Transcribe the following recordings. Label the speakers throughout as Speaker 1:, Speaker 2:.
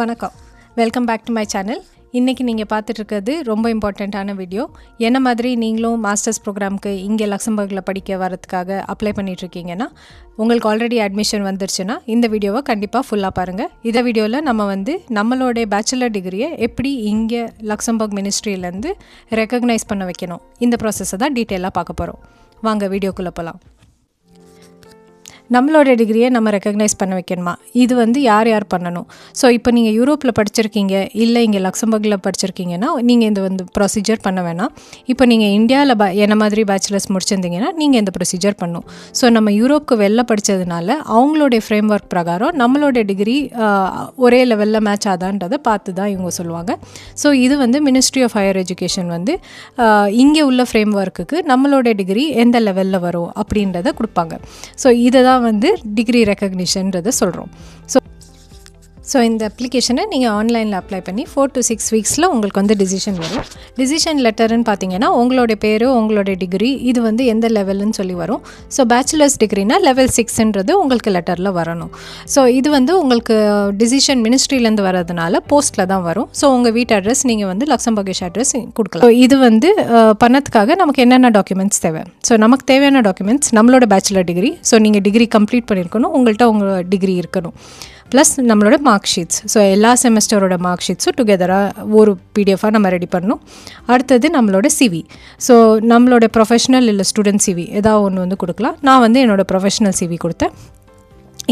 Speaker 1: வணக்கம், welcome back to my channel. இன்றைக்கி நீங்கள் பார்த்துட்ருக்கிறது ரொம்ப இம்பார்ட்டண்ட்டான வீடியோ. என்ன மாதிரி நீங்களும் மாஸ்டர்ஸ் ப்ரோக்ராமுக்கு இங்கே லக்சம்பர்கில் படிக்க வரதுக்காக அப்ளை பண்ணிகிட்ருக்கீங்கன்னா, உங்களுக்கு ஆல்ரெடி அட்மிஷன் வந்துருச்சுன்னா இந்த வீடியோவை கண்டிப்பாக ஃபுல்லாக பாருங்கள். இந்த வீடியோவில் நம்மளோட பேச்சுலர் டிகிரியை எப்படி இங்கே லக்சம்பர்க் மினிஸ்ட்ரியிலேருந்து ரெக்கக்னைஸ் பண்ண வைக்கணும், இந்த ப்ராசஸை தான் டீட்டெயிலாக பார்க்க போகிறோம். வாங்க வீடியோக்குள்ளே போகலாம். நம்மளோட டிகிரியை நம்ம ரெக்கக்னைஸ் பண்ண வைக்கணுமா, இது யார் பண்ணணும்? ஸோ இப்போ நீங்கள் யூரோப்பில் படிச்சிருக்கீங்க, இல்லை இங்கே லக்சம்பர்கில் படிச்சிருக்கீங்கன்னா நீங்கள் இந்த ப்ரொசீஜர் பண்ண வேணாம். இப்போ நீங்கள் இந்தியாவில் என்ன மாதிரி பேச்சுலர்ஸ் முடிச்சிருந்தீங்கன்னா நீங்கள் இந்த ப்ரொசீஜர் பண்ணணும். ஸோ நம்ம யூரோப்புக்கு வெளில படித்ததுனால அவங்களுடைய ஃப்ரேம் ஒர்க் பிரகாரம் நம்மளோட டிகிரி ஒரே லெவலில் மேட்ச் ஆதான்றதை பார்த்து தான் இவங்க சொல்லுவாங்க. ஸோ இது மினிஸ்ட்ரி ஆஃப் ஹையர் எஜுகேஷன் இங்கே உள்ள ஃப்ரேம் ஒர்க்குக்கு நம்மளோட டிகிரி எந்த லெவலில் வரும் அப்படின்றத கொடுப்பாங்க. ஸோ இதை தான் டிகிரி ரெக்கக்னிஷன்றதை சொல்கிறோம். ஸோ இந்த அப்ளிகேஷனை நீங்கள் ஆன்லைனில் அப்ளை பண்ணி 4 to 6 வீக்ஸில் உங்களுக்கு டிசிஷன் வரும். டிசிஷன் லெட்டர்னு பார்த்தீங்கன்னா உங்களோட பேர், உங்களோட டிகிரி இது எந்த லெவல்னு சொல்லி வரும். ஸோ பேச்சுலர்ஸ் டிகிரினா லெவல் 6ன்றது உங்களுக்கு லெட்டரில் வரணும். ஸோ இது உங்களுக்கு டிசிஷன் மினிஸ்ட்ரியிலேருந்து வரதுனால போஸ்ட்டில் தான் வரும். ஸோ உங்கள் வீட்டு அட்ரஸ் நீங்கள் லக்சம்பர்கிஷ் அட்ரஸ் கொடுக்கலாம். ஸோ இது பண்ணதுக்காக நமக்கு என்னென்ன டாக்குமெண்ட்ஸ் தேவை? ஸோ நமக்கு தேவையான டாக்குமெண்ட்ஸ் நம்மளோட பேச்சுலர் டிகிரி. ஸோ நீங்கள் டிகிரி கம்ப்ளீட் பண்ணியிருக்கணும், உங்கள்கிட்ட உங்கள் டிகிரி இருக்கணும். ப்ளஸ் நம்மளோட மார்க் ஷீட்ஸ். ஸோ எல்லா செமஸ்டரோட மார்க் ஷீட்ஸும் டுகெதராக ஒரு பிடிஎஃபாக நம்ம ரெடி பண்ணணும். அடுத்தது நம்மளோட சிவி. ஸோ நம்மளோட ப்ரொஃபஷனல் இல்லை ஸ்டூடெண்ட் சிவி ஏதாவது ஒன்று கொடுக்கலாம். நான் என்னோடய ப்ரொஃபஷனல் சிவி கொடுத்தேன்.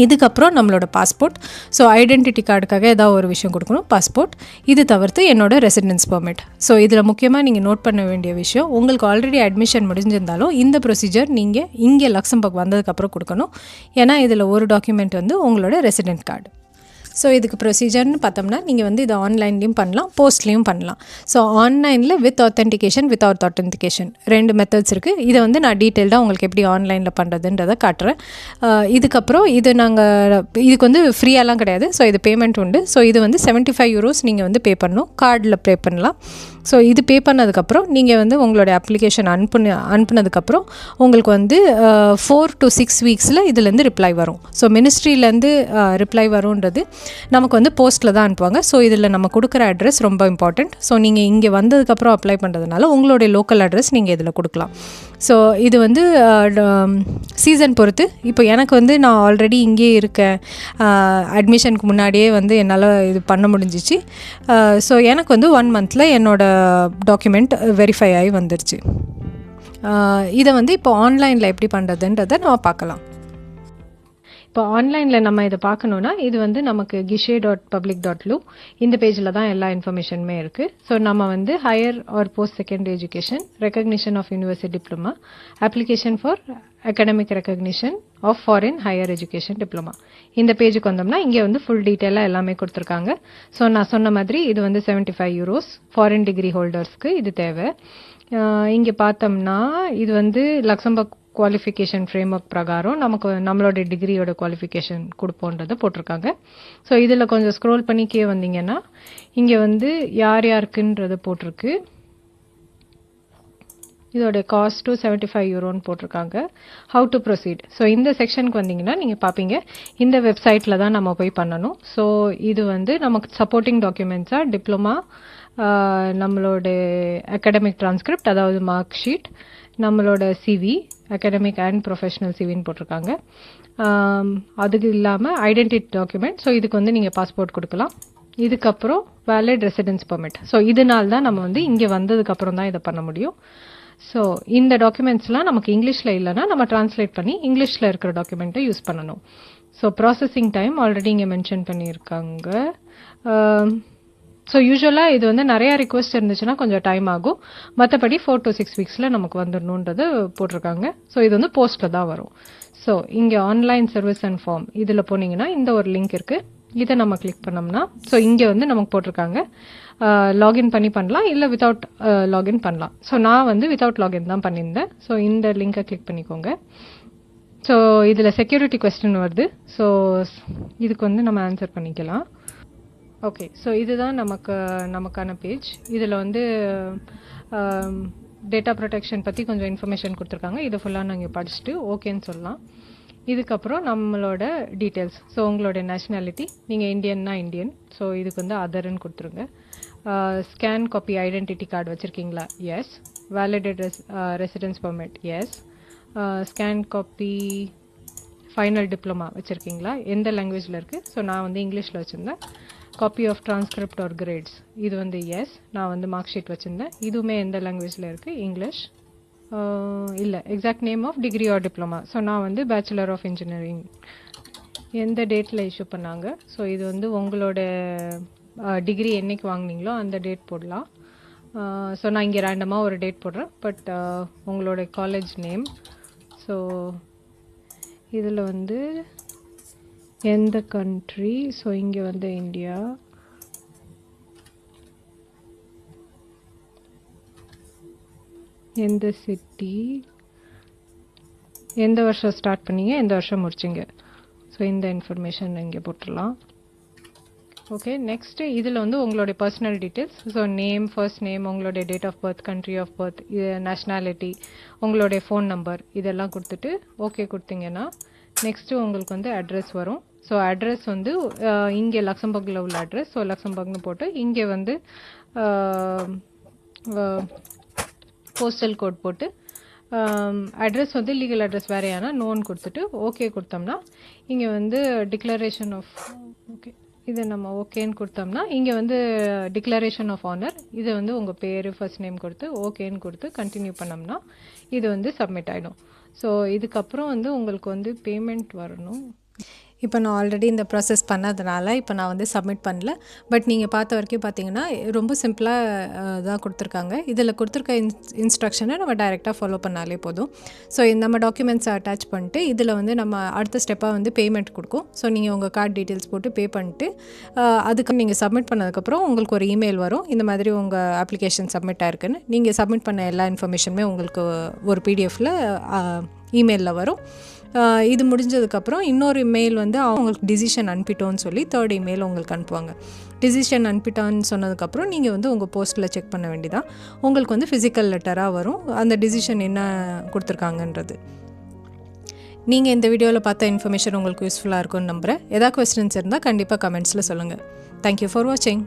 Speaker 1: இதுக்கப்புறம் நம்மளோட பாஸ்போர்ட். ஸோ ஐடென்டிட்டி கார்டுக்காக ஏதாவது ஒரு விஷயம் கொடுக்கணும், பாஸ்போர்ட். இது தவிர்த்து என்னோடய ரெசிடென்ஸ் பெர்மிட். ஸோ இதில் முக்கியமாக நீங்கள் நோட் பண்ண வேண்டிய விஷயம், உங்களுக்கு ஆல்ரெடி அட்மிஷன் முடிஞ்சிருந்தாலும் இந்த ப்ரொசீஜர் நீங்கள் இங்கே லக்சம்பர்க் வந்ததுக்கப்புறம் கொடுக்கணும். ஏன்னா இதில் ஒரு டாக்குமெண்ட் உங்களோட ரெசிடென்ட் கார்டு. ஸோ இதுக்கு ப்ரொசீஜர்னு பார்த்தோம்னா நீங்கள் இதை ஆன்லைன்லேயும் பண்ணலாம், போஸ்ட்லேயும் பண்ணலாம். ஸோ ஆன்லைனில் with authentication, without authentication 2 methods இருக்குது. இதை நான் டீட்டெயில்டாக உங்களுக்கு எப்படி ஆன்லைனில் பண்ணுறதுன்றதை காட்டுறேன். இதுக்கப்புறம் இதுக்கு ஃப்ரீயாலாம் கிடையாது. ஸோ இது பேமெண்ட் உண்டு. ஸோ இது €75 நீங்கள் பே பண்ணணும், கார்டில் பே பண்ணலாம். ஸோ இது பே பண்ணதுக்கப்புறம் நீங்கள் உங்களோட அப்ளிகேஷன் அனுப்புனதுக்கப்புறம் உங்களுக்கு 4 to 6 வீக்ஸில் இதுலேருந்து ரிப்ளை வரும். ஸோ மினிஸ்ட்ரியிலேருந்து ரிப்ளை வரும்ன்றது நமக்கு போஸ்ட்டில் தான் அனுப்புவாங்க. ஸோ இதில் நம்ம கொடுக்குற அட்ரஸ் ரொம்ப இம்பார்ட்டண்ட். ஸோ நீங்கள் இங்கே வந்ததுக்கப்புறம் அப்ளை பண்ணுறதுனால உங்களுடைய லோக்கல் அட்ரஸ் நீங்கள் இதில் கொடுக்கலாம். ஸோ இது சீசன் பொறுத்து. இப்போ எனக்கு நான் ஆல்ரெடி இங்கே இருக்கேன், அட்மிஷனுக்கு முன்னாடியே என்னால் இது பண்ண முடிஞ்சிச்சு. ஸோ எனக்கு 1 மந்தில் என்னோடய டாக்குமெண்ட் வெரிஃபை ஆகி வந்துருச்சு. இதை இப்போ ஆன்லைனில் எப்படி பண்ணுறதுன்றதை நம்ம பார்க்கலாம். இப்போ ஆன்லைனில் நம்ம இதை பார்க்கணுன்னா இது நமக்கு guichet.public.lu இந்த பேஜில் தான் எல்லா இன்ஃபர்மேஷனுமே இருக்குது. ஸோ நம்ம higher or post secondary education, recognition of university diploma, application for academic recognition of foreign higher education diploma, இந்த பேஜுக்கு வந்தோம்னா இங்கே ஃபுல் டீட்டெயிலாக எல்லாமே கொடுத்துருக்காங்க. ஸோ நான் சொன்ன மாதிரி இது €75 ஃபாரின் டிகிரி ஹோல்டர்ஸ்க்கு இது தேவை. இங்கே பார்த்தோம்னா இது லக்சம்பர்க் குவாலிஃபிகேஷன் ஃப்ரேம் ஒர்க் பிரகாரம் நம்மளோட டிகிரியோட குவாலிஃபிகேஷன் கொடுப்போன்றதை போட்டிருக்காங்க. ஸோ இதில் கொஞ்சம் ஸ்க்ரோல் பண்ணி வந்தீங்கன்னா இங்கே யார் யாருக்குன்றது போட்டிருக்கு. இதோட காஸ்ட்டும் €75 போட்டிருக்காங்க. How to proceed. ஸோ இந்த செக்ஷனுக்கு வந்தீங்கன்னா நீங்கள் பார்ப்பீங்க, இந்த வெப்சைட்டில் தான் நம்ம போய் பண்ணணும். ஸோ இது நமக்கு சப்போர்ட்டிங் டாக்குமெண்ட்ஸாக டிப்ளமா, நம்மளோட அகாடமிக் டிரான்ஸ்கிரிப்ட் அதாவது மார்க் ஷீட், நம்மளோட சிவி, அகாடமிக் அண்ட் ப்ரொஃபஷனல் சிவின்னு போட்டிருக்காங்க. அதுக்கு இல்லாமல் ஐடென்டிட்டி டாக்குமெண்ட். ஸோ இதுக்கு நீங்கள் பாஸ்போர்ட் கொடுக்கலாம். இதுக்கப்புறம் வேலிட் ரெசிடென்ஸ் பெர்மிட். ஸோ இதனால தான் நம்ம இங்கே வந்ததுக்கப்புறம் தான் இதை பண்ண முடியும். ஸோ இந்த டாக்குமெண்ட்ஸ்லாம் நமக்கு இங்கிலீஷில் இல்லைன்னா நம்ம டிரான்ஸ்லேட் பண்ணி இங்கிலீஷில் இருக்கிற டாக்குமெண்ட்டை யூஸ் பண்ணணும். ஸோ ப்ராசஸிங் டைம் ஆல்ரெடி இங்கே மென்ஷன் பண்ணியிருக்காங்க. ஸோ யூஸ்வலாக இது நிறையா ரிக்வெஸ்ட் இருந்துச்சுன்னா கொஞ்சம் டைம் ஆகும். மற்றபடி 4 to 6 வீக்ஸில் நமக்கு வந்துடணுன்றது போட்டிருக்காங்க. ஸோ இது போஸ்ட்டில் தான் வரும். ஸோ இங்கே ஆன்லைன் சர்வீஸ் அண்ட் ஃபார்ம் இதில் போனீங்கன்னா இந்த ஒரு லிங்க் இருக்குது. இதை நம்ம கிளிக் பண்ணோம்னா ஸோ இங்கே நமக்கு போட்டிருக்காங்க லாகின் பண்ணலாம், இல்லை வித்தவுட் லாகின் பண்ணலாம். ஸோ நான் வித்தவுட் லாகின் தான் பண்ணியிருந்தேன். ஸோ இந்த லிங்கை கிளிக் பண்ணிக்கோங்க. ஸோ இதில் செக்யூரிட்டி கொஸ்டின் வருது. ஸோ இதுக்கு நம்ம ஆன்சர் பண்ணிக்கலாம். ஓகே, ஸோ இதுதான் நமக்கான பேஜ். இதில் டேட்டா ப்ரொடெக்ஷன் பற்றி கொஞ்சம் இன்ஃபர்மேஷன் கொடுத்துருக்காங்க. இதை ஃபுல்லாக நாங்கள் படிச்சுட்டு ஓகேன்னு சொல்லலாம். இதுக்கப்புறம் நம்மளோட டீட்டெயில்ஸ். ஸோ உங்களோட நேஷ்னாலிட்டி, நீங்கள் இந்தியன்னா இந்தியன், ஸோ இதுக்கு வந்து அதர்ன்னு கொடுத்துருங்க. ஸ்கேன் காப்பி ஐடென்டிட்டி கார்டு வச்சுருக்கீங்களா? Yes. Validate residence permit? Yes. Scan copy final diploma வச்சுருக்கீங்களா? எந்த லாங்குவேஜில் இருக்குது? ஸோ நான் வந்து இங்கிலீஷில் வச்சுருந்தேன். Copy of transcript or grades, இது வந்து எஸ். நான் வந்து மார்க் ஷீட் வச்சுருந்தேன். இதுவுமே எந்த லாங்குவேஜில் இருக்குது? இங்கிலீஷ். இல்லை, exact name of degree or diploma. So நான் வந்து பேச்சுலர் ஆஃப் இன்ஜினியரிங். எந்த டேட்டில் இஷ்யூ பண்ணாங்க? ஸோ இது வந்து உங்களோட டிகிரி என்னைக்கு வாங்கினீங்களோ அந்த டேட் போடலாம். ஸோ நான் இங்கே ரேண்டமாக ஒரு டேட் போடுறேன், பட் உங்களோட காலேஜ் நேம். ஸோ இதில் வந்து எந்த கண்ட்ரி? ஸோ இங்கே வந்து இந்தியா. எந்த சிட்டி? எந்த வருஷம் ஸ்டார்ட் பண்ணீங்க, எந்த வருஷம் முடிச்சிங்க? ஸோ இந்த இன்ஃபர்மேஷன் இங்கே போட்டுடலாம். ஓகே, நெக்ஸ்ட்டு இதில் வந்து உங்களுடைய personal details. So name, first name, உங்களுடைய date of birth, country of birth, nationality, உங்களுடைய ஃபோன் நம்பர், இதெல்லாம் கொடுத்துட்டு ஓகே கொடுத்தீங்கன்னா நெக்ஸ்ட்டு உங்களுக்கு வந்து அட்ரஸ் வரும். ஸோ அட்ரஸ் வந்து இங்கே லக்சம்பர்கில் உள்ள அட்ரஸ். ஸோ லக்சம்பர்க்னு போட்டு இங்கே வந்து போஸ்டல் கோட் போட்டு அட்ரஸ் வந்து லீகல் அட்ரஸ் வேறையானா நோன் கொடுத்துட்டு ஓகே கொடுத்தோம்னா இங்கே வந்து டிக்ளரேஷன் ஆஃப் ஓகே, இதை நம்ம ஓகேன்னு கொடுத்தோம்னா இங்கே வந்து டிக்ளரேஷன் ஆஃப் ஆனர், இதை வந்து உங்கள் பேர் ஃபர்ஸ்ட் நேம் கொடுத்து ஓகேன்னு கொடுத்து கண்டினியூ பண்ணோம்னா இது வந்து சப்மிட் ஆகிடும். ஸோ இதுக்கப்புறம் வந்து உங்களுக்கு வந்து பேமெண்ட் வரணும். இப்போ நான் ஆல்ரெடி இந்த ப்ராசஸ் பண்ணதுனால இப்போ நான் வந்து சப்மிட் பண்ணல. பட் நீங்கள் பார்த்த வரைக்கும் பார்த்தீங்கன்னா ரொம்ப சிம்பிளாக தான் கொடுத்துருக்காங்க. இதில் கொடுத்துருக்க இன்ஸ்ட்ரக்ஷனை நம்ம டைரெக்டாக ஃபாலோ பண்ணாலே போதும். ஸோ நம்ம டாக்குமெண்ட்ஸை அட்டாச் பண்ணிட்டு இதில் வந்து நம்ம அடுத்த ஸ்டெப்பாக வந்து பேமெண்ட் கொடுக்கும். ஸோ நீங்கள் உங்கள் கார்டு டீட்டெயில்ஸ் போட்டு பே பண்ணிட்டு அதுக்கு நீங்கள் சப்மிட் பண்ணதுக்கப்புறம் உங்களுக்கு ஒரு இமெயில் வரும், இந்த மாதிரி உங்கள் அப்ளிகேஷன் சப்மிட் ஆயிருக்குன்னு. நீங்கள் சப்மிட் பண்ண எல்லா இன்ஃபர்மேஷனுமே உங்களுக்கு ஒரு பிடிஎஃப்பில் இமெயிலில் வரும். இது முடிஞ்சதுக்கப்புறம் இன்னொரு மெயில் வந்து அவங்களுக்கு டிசிஷன் அனுப்பிட்டோன்னு சொல்லி தேர்ட் இமெயில் உங்களுக்கு அனுப்புவாங்க. டிசிஷன் அனுப்பிட்டான்னு சொன்னதுக்கப்புறம் நீங்கள் வந்து உங்கள் போஸ்ட்டில் செக் பண்ண வேண்டியதான். உங்களுக்கு வந்து ஃபிசிக்கல் லெட்டராக வரும் அந்த டிசிஷன் என்ன கொடுத்துருக்காங்கன்றது. நீங்கள் இந்த வீடியோவில் பார்த்த இன்ஃபர்மேஷன் உங்களுக்கு யூஸ்ஃபுல்லாக இருக்கும்னு நம்புகிறேன். ஏதாவது கொஸ்டின்ஸ் இருந்தால் கண்டிப்பாக கமெண்ட்ஸில் சொல்லுங்கள். தேங்க்யூ ஃபார் வாட்சிங்.